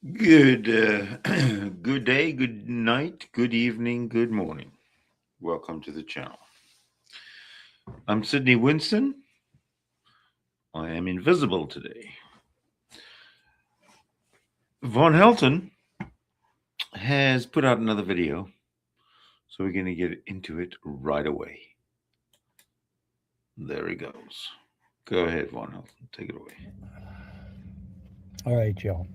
Good, good day, good night, good evening, good morning. Welcome to the channel. I'm Sydney Winston. I am invisible today. Von Helton has put out another video, so we're going to get into it right away. There he goes. Go ahead, Von Helton. Take it away. All right, y'all.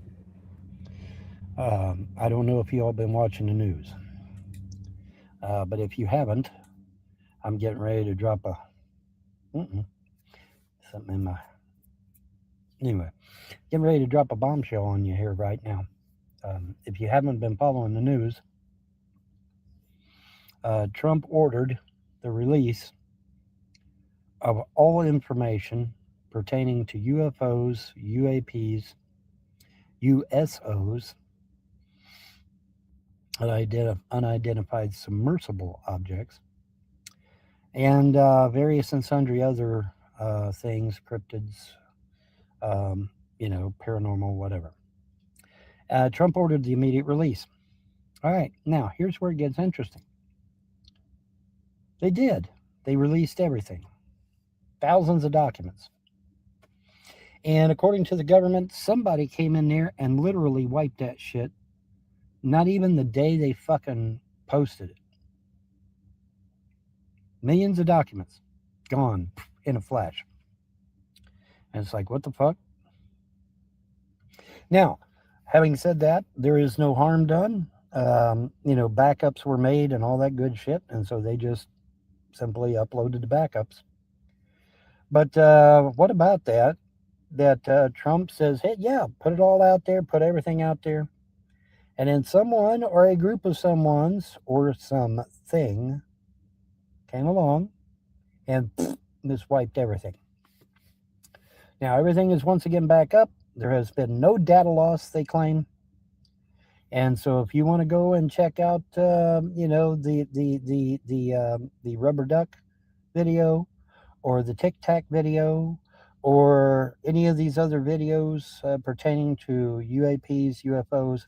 I don't know if you all been watching the news, but if you haven't, I'm getting ready to drop a something in my anyway. Getting ready to drop a bombshell on you here right now. If you haven't been following the news, Trump ordered the release of all information pertaining to UFOs, UAPs, USOs, unidentified submersible objects, and various and sundry other things, cryptids, paranormal, whatever. Trump ordered the immediate release. All right, now here's where it gets interesting. They did. They released everything, thousands of documents. And according to the government, somebody came in there and literally wiped that shit. Not even the day they fucking posted it. Millions of documents gone in a flash. And it's like, what the fuck? Now, having said that, there is no harm done. Backups were made and all that good shit. And so they just simply uploaded the backups. But what about that? That Trump says, hey, yeah, put it all out there, put everything out there. And then someone or a group of someones or something came along and just wiped everything. Now, everything is once again back up. There has been no data loss, they claim. And so, if you want to go and check out, the rubber duck video, or the Tic Tac video, or any of these other videos pertaining to UAPs, UFOs,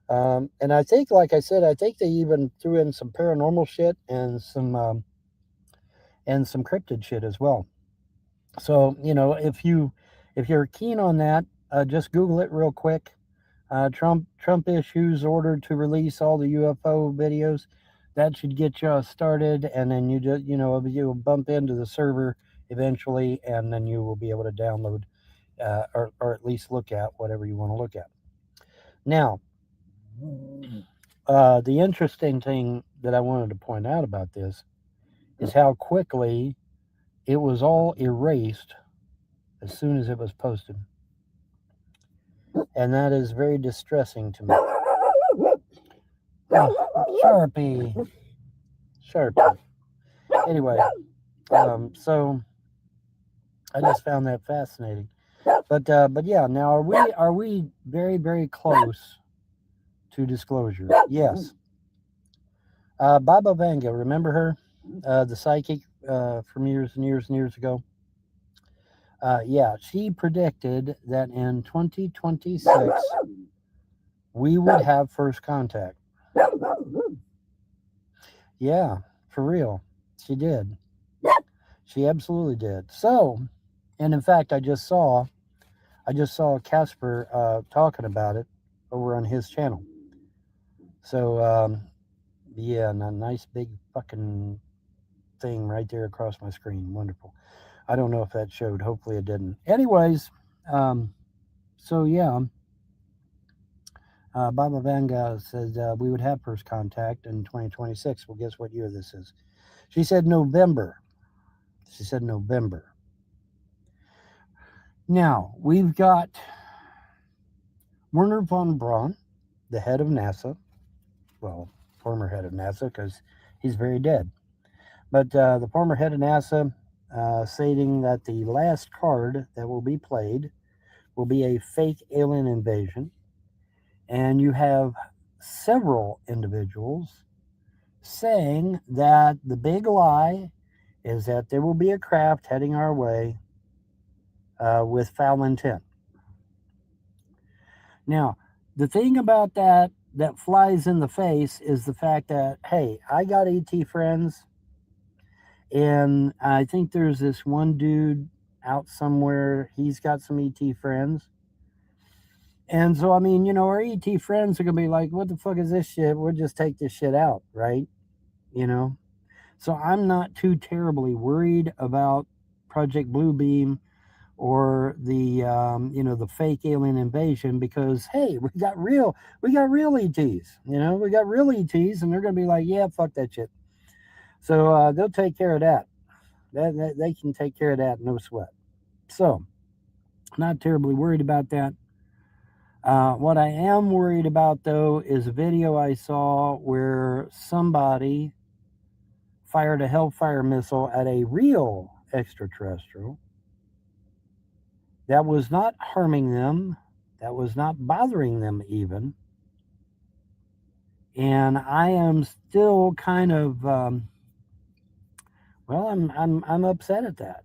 and I think, like I said, I think they even threw in some paranormal shit and some cryptid shit as well. So if you're keen on that, just Google it real quick. Trump issues order to release all the UFO videos. That should get you started, and then you'll bump into the server eventually, and then you will be able to download or at least look at whatever you want to look at. Now, the interesting thing that I wanted to point out about this is how quickly it was all erased as soon as it was posted. And that is very distressing to me. Oh, Sharpie. Anyway, so I just found that fascinating. But yeah, now are we very, very close to disclosure? Yes. Baba Vanga, remember her, the psychic from years and years and years ago? Yeah, she predicted that in 2026 we would have first contact. Yeah, for real. She did. She absolutely did. So, and in fact, I just saw Casper talking about it over on his channel. So, yeah, and a nice big fucking thing right there across my screen. Wonderful. I don't know if that showed. Hopefully it didn't. Anyways, so yeah, Baba Vanga said we would have first contact in 2026. Well, guess what year this is? She said November. Now, we've got Werner von Braun, the head of NASA. Well, former head of NASA, because he's very dead. But the former head of NASA stating that the last card that will be played will be a fake alien invasion. And you have several individuals saying that the big lie is that there will be a craft heading our way with foul intent. Now, The thing about that flies in the face is the fact that, hey, I got ET friends, and I think there's this one dude out somewhere, he's got some ET friends. And so, I mean, our ET friends are going to be like, what the fuck is this shit? We'll just take this shit out, right? You know? So I'm not too terribly worried about Project Bluebeam or the fake alien invasion, because hey, we got real ETs, we got real ETs, and they're gonna be like, yeah, fuck that shit. So they'll take care of that. They can take care of that, no sweat. So not terribly worried about that. What I am worried about though is a video I saw where somebody fired a Hellfire missile at a real extraterrestrial that was not harming them, that was not bothering them even. And I am still kind of, I'm upset at that,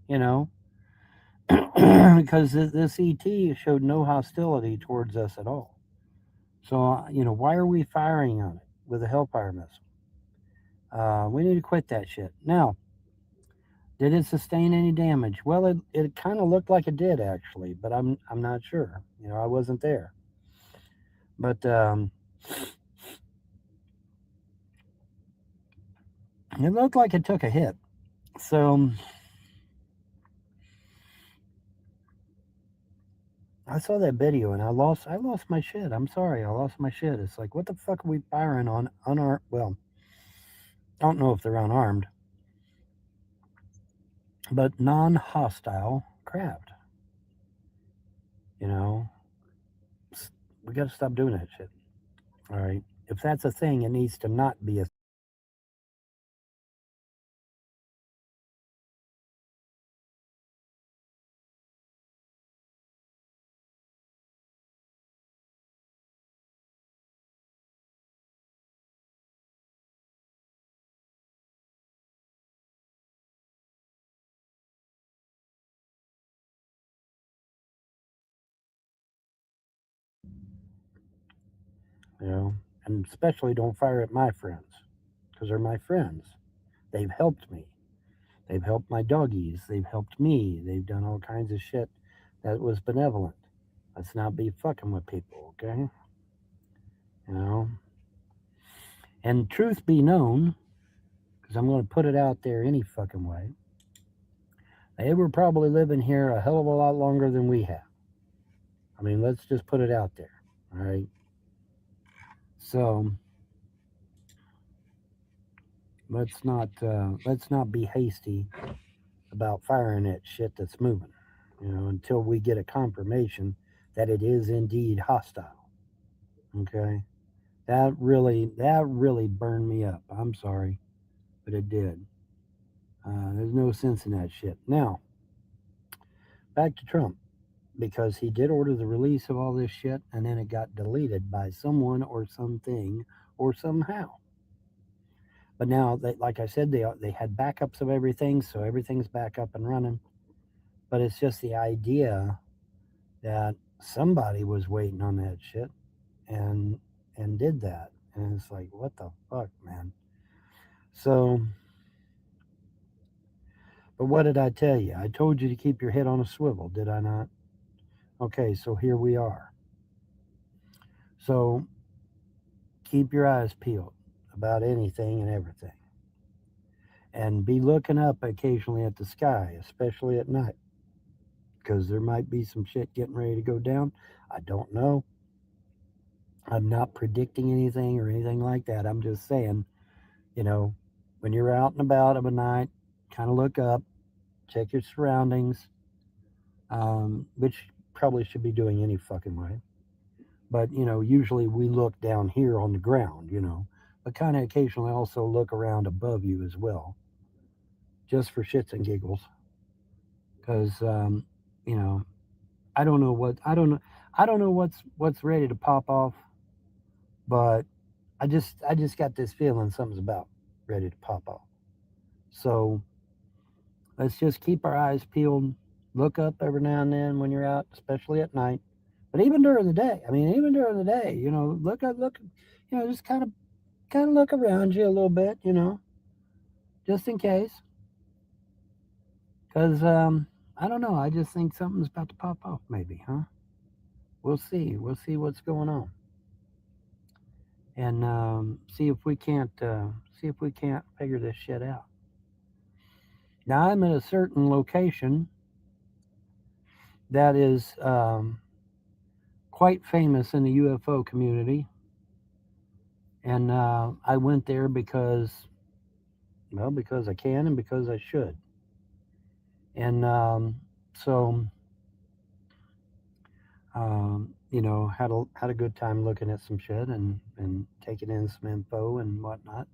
you know, because this ET showed no hostility towards us at all. So, why are we firing on it with a Hellfire missile? We need to quit that shit. Now, did it sustain any damage? Well, it kind of looked like it did actually, but I'm not sure. I wasn't there. But it looked like it took a hit. So I saw that video and I lost my shit. I'm sorry, I lost my shit. It's like, what the fuck are we firing on unarmed? Well, I don't know if they're unarmed, but non-hostile craft. You know, we got to stop doing that shit. All right, if that's a thing, it needs to not be a. You know, and especially don't fire at my friends, because they're my friends. They've helped me. They've helped my doggies. They've helped me. They've done all kinds of shit that was benevolent. Let's not be fucking with people, okay? You know? And truth be known, because I'm going to put it out there any fucking way, they were probably living here a hell of a lot longer than we have. I mean, let's just put it out there, all right? So let's not be hasty about firing at shit that's moving, until we get a confirmation that it is indeed hostile. Okay, that really burned me up. I'm sorry, but it did. There's no sense in that shit. Now back to Trump, because he did order the release of all this shit, and then it got deleted by someone or something or somehow. But now, like I said, they had backups of everything, so everything's back up and running. But it's just the idea that somebody was waiting on that shit and did that, and it's like, what the fuck, man. So, but what did I tell you? I told you to keep your head on a swivel, did I not? Okay, so here we are. So keep your eyes peeled about anything and everything, and be looking up occasionally at the sky, especially at night, because there might be some shit getting ready to go down. I don't know. I'm not predicting anything or anything like that. I'm just saying, you know, when you're out and about of a night, kind of look up, check your surroundings, which probably should be doing any fucking way. But, usually we look down here on the ground, but kind of occasionally also look around above you as well, just for shits and giggles. Because, you know, I don't know what's ready to pop off, but I just got this feeling something's about ready to pop off. So let's just keep our eyes peeled. Look up every now and then when you're out, especially at night. But even during the day, I mean, even during the day, look, just kind of look around you a little bit, just in case, because I don't know. I just think something's about to pop off, maybe, huh? We'll see. We'll see what's going on, and see if we can't figure this shit out. Now I'm in a certain location that is quite famous in the UFO community, and I went there because I can and because I should, and so had a good time looking at some shit and taking in some info and whatnot,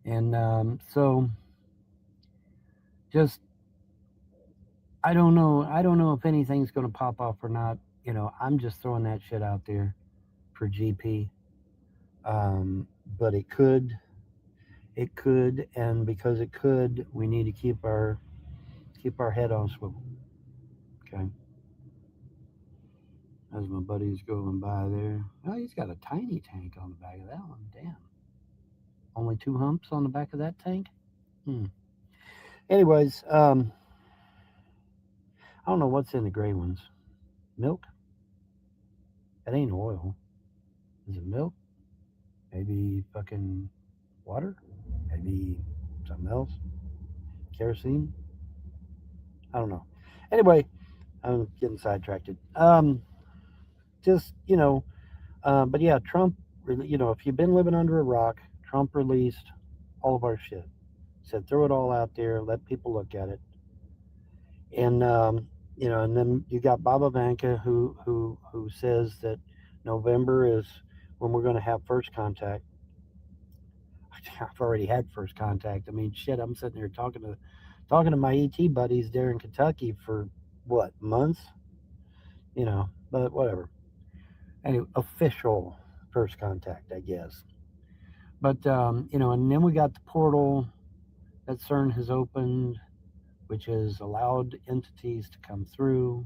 and so just I don't know if anything's going to pop off or not. I'm just throwing that shit out there for GP. But it could, and because it could, we need to keep our head on swivel. Okay, as my buddy's going by there. Oh, he's got a tiny tank on the back of that one. Damn, only 2 humps on the back of that tank. Anyways, I don't know what's in the gray ones. Milk? That ain't oil. Is it milk? Maybe fucking water? Maybe something else? Kerosene? I don't know. Anyway, I'm getting sidetracked. Just but yeah, Trump. If you've been living under a rock, Trump released all of our shit. Said throw it all out there, let people look at it, and and then you got Baba Vanka who says that November is when we're going to have first contact. I've already had first contact. I mean, shit, I'm sitting here talking to my ET buddies there in Kentucky for what, months? But whatever. Anyway, official first contact, I guess. But and then we got the portal that CERN has opened, which has allowed entities to come through.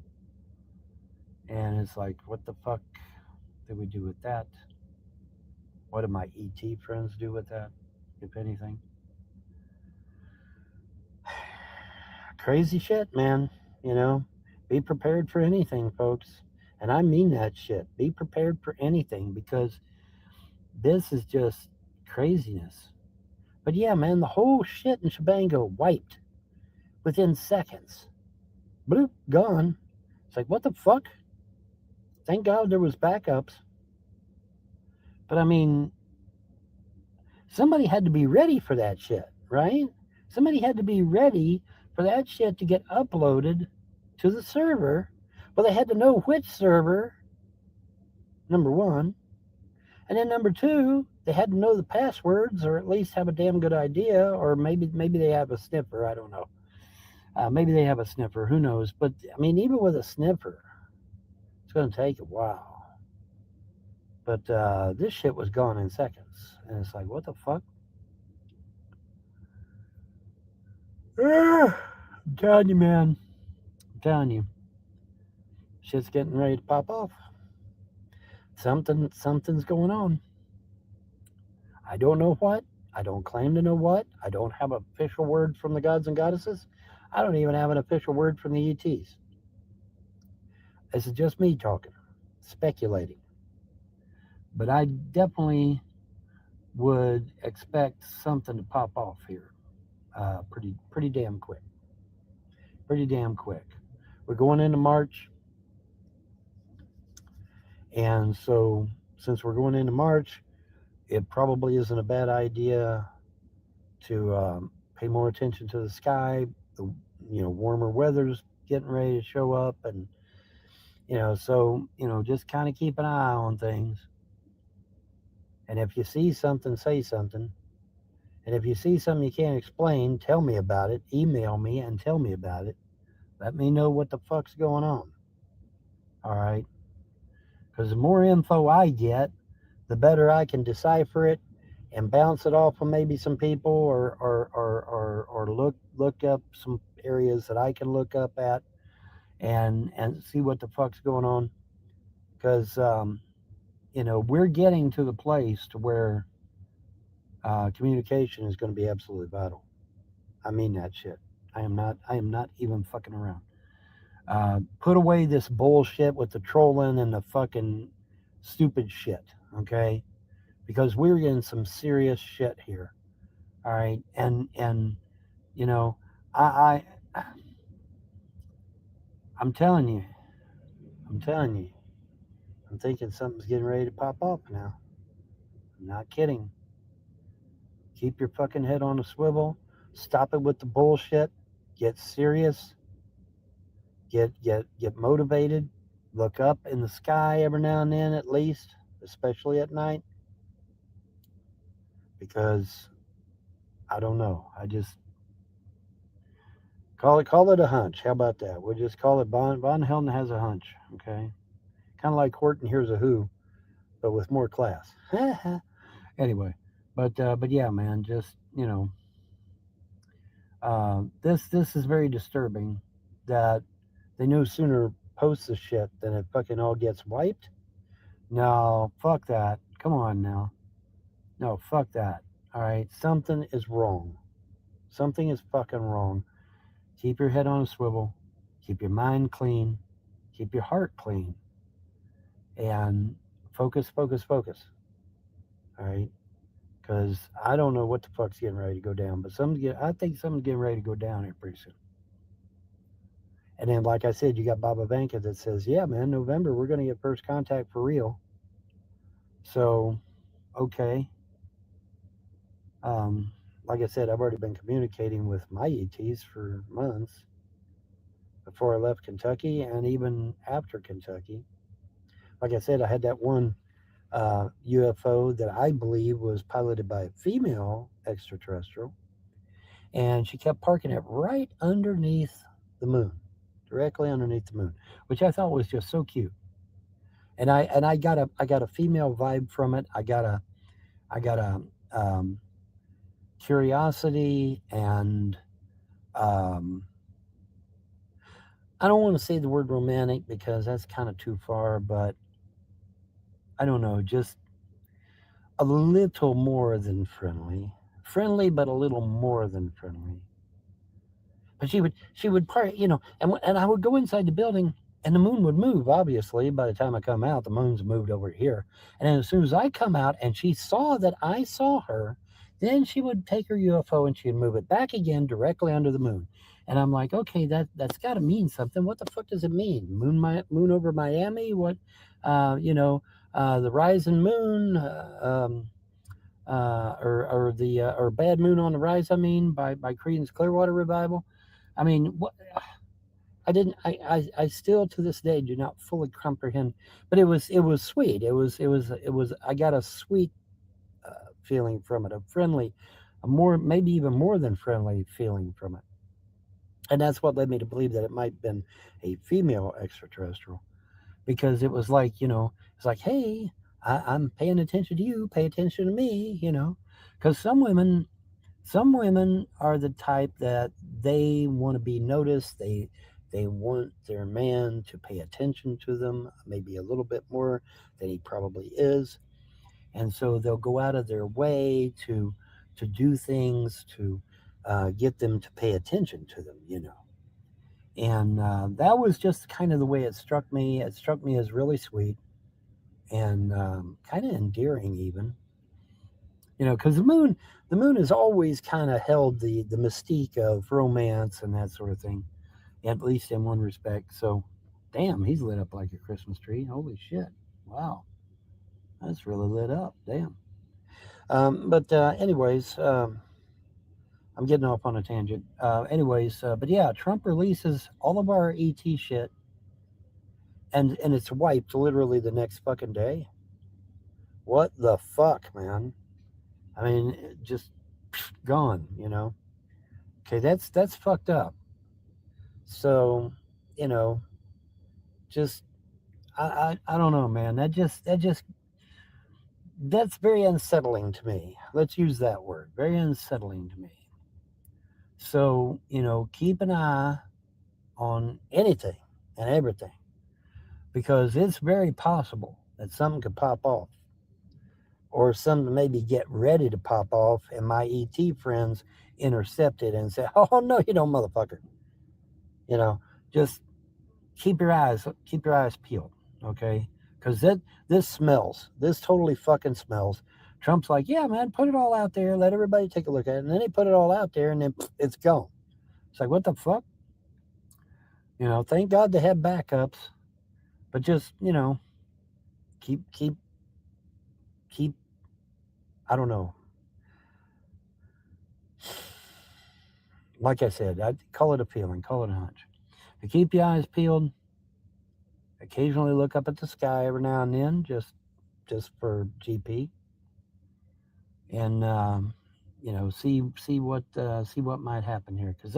And it's like, what the fuck did we do with that? What did my ET friends do with that, if anything? Crazy shit, man. Be prepared for anything, folks. And I mean that shit. Be prepared for anything because this is just craziness. But yeah, man, the whole shit in Shabango wiped within seconds. Bloop, gone. It's like, what the fuck? Thank God there was backups. But I mean, somebody had to be ready for that shit, right? Somebody had to be ready for that shit to get uploaded to the server. Well, they had to know which server, number one. And then number two, they had to know the passwords or at least have a damn good idea, or maybe they have a sniffer. I don't know. Maybe they have a sniffer. Who knows? But I mean, even with a sniffer, it's going to take a while. But this shit was gone in seconds, and it's like, what the fuck? I'm telling you, man. I'm telling you, shit's getting ready to pop off. Something's going on. I don't know what. I don't claim to know what. I don't have an official word from the gods and goddesses. I don't even have an official word from the ETs. This is just me talking, speculating. But I definitely would expect something to pop off here, pretty damn quick. Pretty damn quick. We're going into March, and so since we're going into March, it probably isn't a bad idea to pay more attention to the sky. The warmer weather's getting ready to show up, and just kind of keep an eye on things. And if you see something, say something. And if you see something you can't explain, tell me about it. Email me and tell me about it. Let me know what the fuck's going on. All right? Because the more info I get, the better I can decipher it and bounce it off of maybe some people, or look up some areas that I can look up at and see what the fuck's going on. because we're getting to the place to where communication is going to be absolutely vital. I mean that shit. I am not even fucking around. Put away this bullshit with the trolling and the fucking stupid shit, okay? Because we're getting some serious shit here, all right? And you know, I, I I'm telling you, I'm telling you, I'm thinking something's getting ready to pop up now. I'm not kidding. Keep your fucking head on a swivel. Stop it with the bullshit. Get serious. Get motivated. Look up in the sky every now and then, at least, especially at night, because I don't know. I just call it a hunch. How about that? We'll just call it Von Helton has a hunch. Okay, kind of like Horton here's a who, but with more class. Anyway, but yeah, man, just this is very disturbing that they no sooner post the shit than it fucking all gets wiped. No, fuck that. Come on now. No, fuck that. All right, something is wrong. Something is fucking wrong. Keep your head on a swivel. Keep your mind clean. Keep your heart clean. And focus, focus, focus. All right, because I don't know what the fuck's getting ready to go down, but I think something's getting ready to go down here pretty soon. And then, like I said, you got Baba Vanka that says, "Yeah, man, November we're going to get first contact for real." So, okay. Um, like I said, I've already been communicating with my ETs for months before I left Kentucky and even after Kentucky. Like I said, I had that one UFO that I believe was piloted by a female extraterrestrial, and she kept parking it right underneath the moon, directly underneath the moon, which I thought was just so cute. And I got a female vibe from it. I got a um, curiosity and um, I don't want to say the word romantic because that's kind of too far, but I don't know, just a little more than friendly. Friendly, but a little more than friendly. But she would part, and I would go inside the building, and the moon would move. Obviously, by the time I come out, the moon's moved over here. And then as soon as I come out, and she saw that I saw her, then she would take her UFO and she'd move it back again directly under the moon. And I'm like, okay, that's got to mean something. What the fuck does it mean? Moon over Miami? What? The rising moon. Or Bad Moon on the Rise. I mean, by Creedence Clearwater Revival. I mean, what I didn't. I still to this day do not fully comprehend. But it was sweet. It was. I got a sweet feeling from it, a friendly, a more maybe even more than friendly feeling from it, and that's what led me to believe that it might have been a female extraterrestrial because it was like it's like, hey, I'm paying attention to you, pay attention to me, because some women are the type that they want to be noticed. They want their man to pay attention to them, maybe a little bit more than he probably is, and so they'll go out of their way to do things to get them to pay attention to them. And that was just kind of the way it struck me. It struck me as really sweet and kind of endearing, even. Because the moon has always kind of held the mystique of romance and that sort of thing, at least in one respect. So, damn, he's lit up like a Christmas tree. Holy shit! Wow, that's really lit up. Damn. But anyways, I'm getting off on a tangent. But yeah, Trump releases all of our ET shit, and it's wiped literally the next fucking day. What the fuck, man? I mean, just gone. Okay, that's fucked up. So, you know, just I don't know, man. That's very unsettling to me. Let's use that word. Very unsettling to me. So, keep an eye on anything and everything. because it's very possible that something could pop off, or something maybe get ready to pop off, and my ET friends intercept it and say, "Oh no, you don't, motherfucker." You know, just keep your eyes peeled, okay? Because this smells. This totally fucking smells. Trump's like, yeah, man, put it all out there, let everybody take a look at it, and then he put it all out there, and then it's gone. It's like, what the fuck? Thank God they have backups, but just keep keep keep. I don't know. Like I said, I call it a feeling, call it a hunch. But keep your eyes peeled. Occasionally look up at the sky every now and then, just for GP, and see what might happen here, because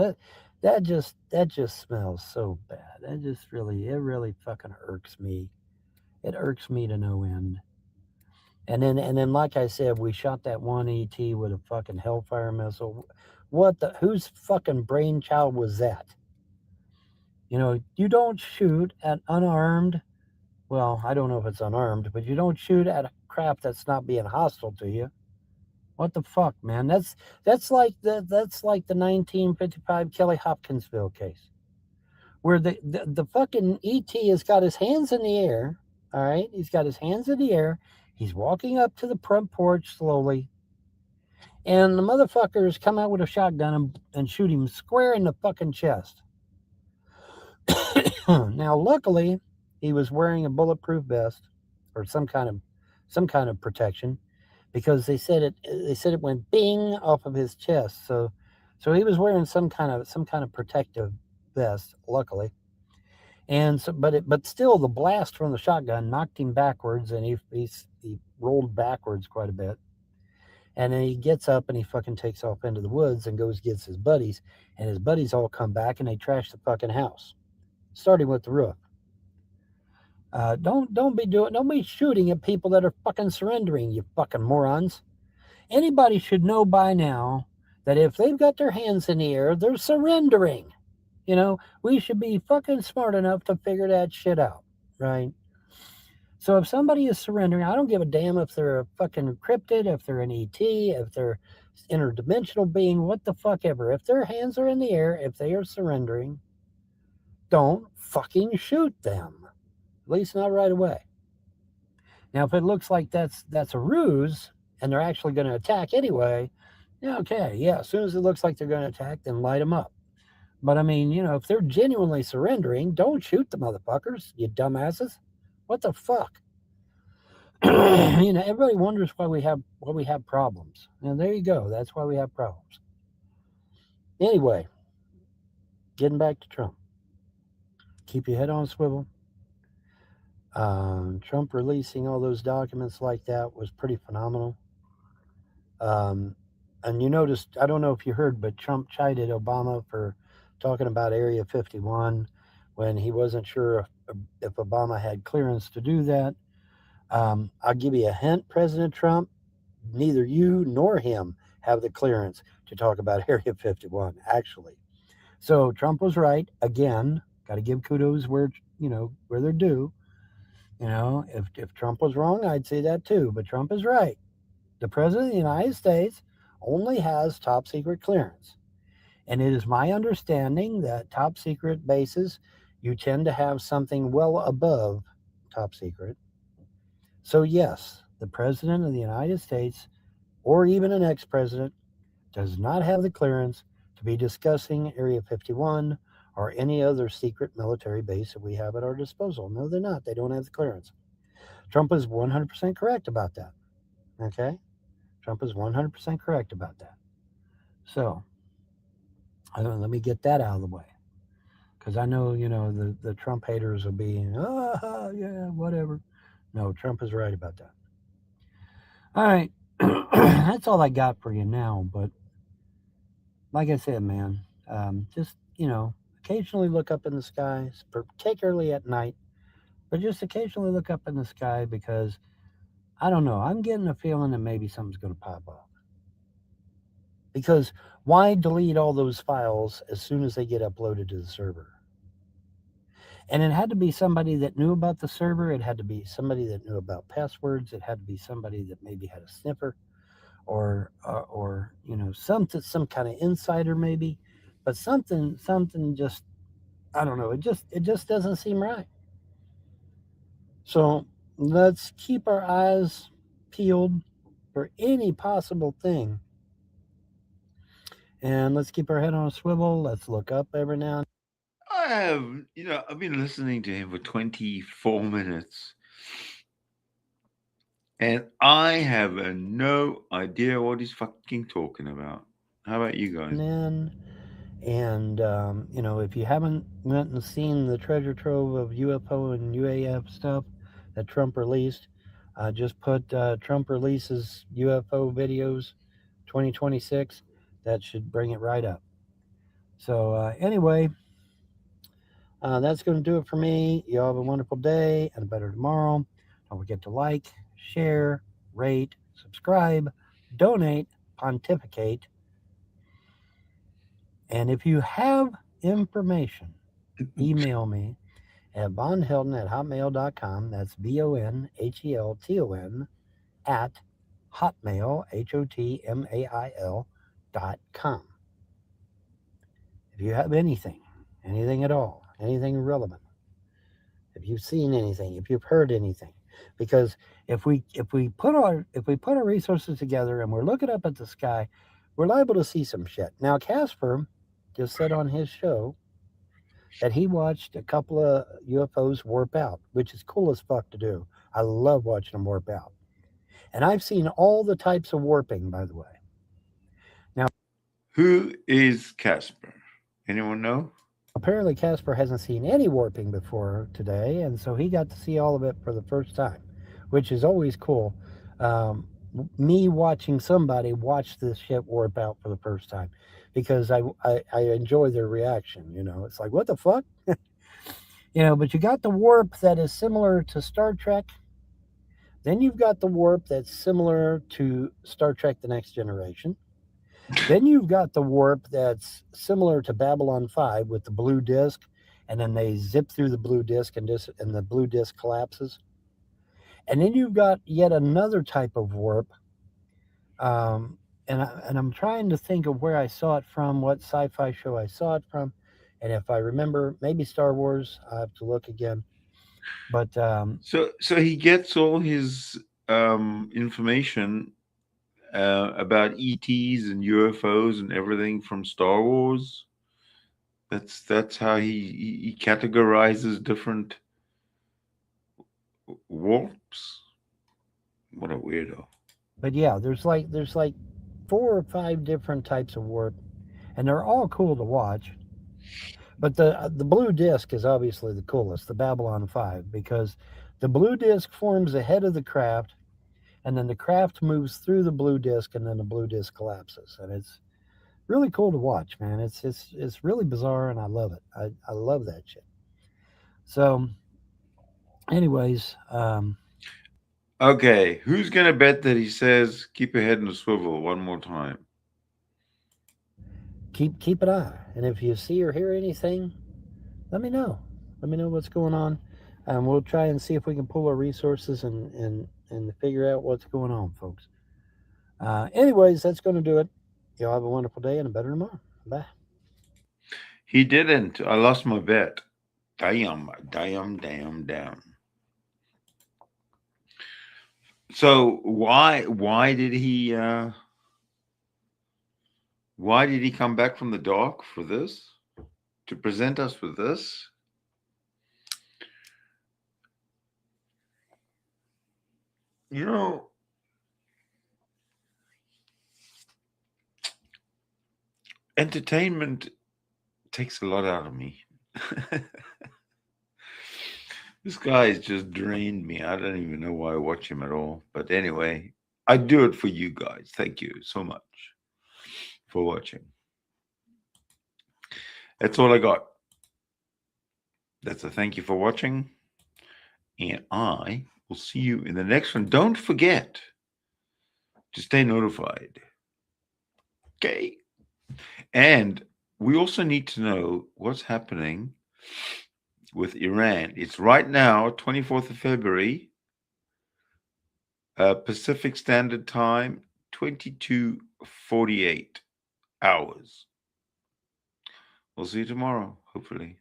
that just smells so bad. It really fucking irks me. It irks me to no end. And then like I said, we shot that one ET with a fucking Hellfire missile. What the whose fucking brainchild was that? You don't shoot at unarmed. Well, I don't know if it's unarmed, but you don't shoot at a craft that's not being hostile to you. What the fuck, man? That's like the 1955 Kelly Hopkinsville case, where the fucking ET has got his hands in the air. All right, he's got his hands in the air. He's walking up to the front porch slowly, and the motherfuckers come out with a shotgun and shoot him square in the fucking chest. Now, luckily, he was wearing a bulletproof vest or some kind of protection, because they said it went bing off of his chest. So he was wearing some kind of protective vest, luckily. And so, but still, the blast from the shotgun knocked him backwards, and he rolled backwards quite a bit. And then he gets up and he fucking takes off into the woods and goes gets his buddies, and his buddies all come back and they trash the fucking house, starting with the roof. Don't be shooting at people that are fucking surrendering, you fucking morons. Anybody should know by now that if they've got their hands in the air, they're surrendering. We should be fucking smart enough to figure that shit out, right? So if somebody is surrendering, I don't give a damn if they're a fucking cryptid, if they're an ET, if they're interdimensional being, what the fuck ever. If their hands are in the air, if they are surrendering, don't fucking shoot them. At least not right away. Now, if it looks like that's a ruse and they're actually going to attack anyway, yeah, okay, yeah. As soon as it looks like they're going to attack, then light them up. But I mean, if they're genuinely surrendering, don't shoot the motherfuckers, you dumbasses. What the fuck? Everybody wonders why we have problems. And there you go. That's why we have problems. Anyway, getting back to Trump. Keep your head on a swivel. Trump releasing all those documents like that was pretty phenomenal. Um, and you noticed, I don't know if you heard, but Trump chided Obama for talking about Area 51 when he wasn't sure if Obama had clearance to do that. I'll give you a hint, President Trump. Neither you nor him have the clearance to talk about Area 51, actually. So Trump was right again. Got to give kudos where they're due. If Trump was wrong, I'd say that too. But Trump is right. The President of the United States only has top secret clearance. And it is my understanding that top secret bases, you tend to have something well above top secret. So, yes, the President of the United States, or even an ex president, does not have the clearance to be discussing Area 51 or any other secret military base that we have at our disposal. No, they're not. They don't have the clearance. Trump is 100% correct about that. Okay? Trump is 100% correct about that. So, let me get that out of the way. Because I know, the Trump haters will be, yeah, whatever. No, Trump is right about that. All right. That's all I got for you now. But like I said, man, just, occasionally look up in the sky, particularly at night, but just occasionally look up in the sky, because I don't know. I'm getting a feeling that maybe something's going to pop off. Because why delete all those files as soon as they get uploaded to the server? And it had to be somebody that knew about the server. It had to be somebody that knew about passwords. It had to be somebody that maybe had a sniffer, or something, some kind of insider maybe, but something just, I don't know. It just doesn't seem right. So let's keep our eyes peeled for any possible thing, and let's keep our head on a swivel. Let's look up every now and I have, I've been listening to him for 24 minutes, and I have no idea what he's fucking talking about. How about you guys? then. And if you haven't went and seen the treasure trove of UFO and UAF stuff that Trump released, just put Trump releases UFO videos 2026. That should bring it right up. So anyway, that's going to do it for me. You all have a wonderful day and a better tomorrow. Don't forget to like, share, rate, subscribe, donate, pontificate. And if you have information, email me at vonhelton@hotmail.com. That's VONHELTON at hotmail, HOTMAIL.com. If you have anything at all, anything relevant, if you've seen anything, if you've heard anything, because if we put our resources together and we're looking up at the sky, we're liable to see some shit. Now Casper just said on his show that he watched a couple of UFOs warp out, which is cool as fuck to do. I love watching them warp out. And I've seen all the types of warping, by the way. Now, Who is Casper? Anyone know? apparently Casper hasn't seen any warping before today, and so he got to see all of it for the first time, which is always cool. Um, Me watching somebody watch this shit warp out for the first time, because I enjoy their reaction. It's like, what the fuck? But you got the warp that is similar to Star Trek. Then you've got the warp that's similar to Star Trek The Next Generation. Then you've got the warp that's similar to Babylon 5 with the blue disc, and then they zip through the blue disc, and the blue disc collapses. And then you've got yet another type of warp. And I'm trying to think of where I saw it from, what sci fi show I saw it from. And if I remember, maybe Star Wars. I have to look again. But So he gets all his information about ETs and UFOs and everything from Star Wars. That's how he categorizes different warps. What a weirdo. but yeah, there's like 4 or 5 different types of warp, and they're all cool to watch. But the blue disc is obviously the coolest, the Babylon 5, because the blue disc forms ahead of the craft, and then the craft moves through the blue disc, and then the blue disc collapses, and it's really cool to watch, man. It's really bizarre, and I love it. I love that shit. So, anyways, Okay, who's gonna bet that he says keep your head in the swivel one more time? keep an eye, and if you see or hear anything, let me know. Let me know what's going on. We'll try and see if we can pull our resources and figure out what's going on, folks. Anyways, that's going to do it. Y'all have a wonderful day and a better tomorrow. Bye. He didn't. I lost my bet. Damn, damn, damn, damn. So why did he come back from the dark for this? To present us with this? You know, entertainment takes a lot out of me. This guy has just drained me. I don't even know why I watch him at all. But anyway, I do it for you guys. Thank you so much for watching. That's all I got. That's a thank you for watching. And I will see you in the next one. Don't forget to stay notified. Okay. And we also need to know what's happening with Iran. It's right now, 24th of February, Pacific Standard Time, 22:48 hours. We'll see you tomorrow, hopefully.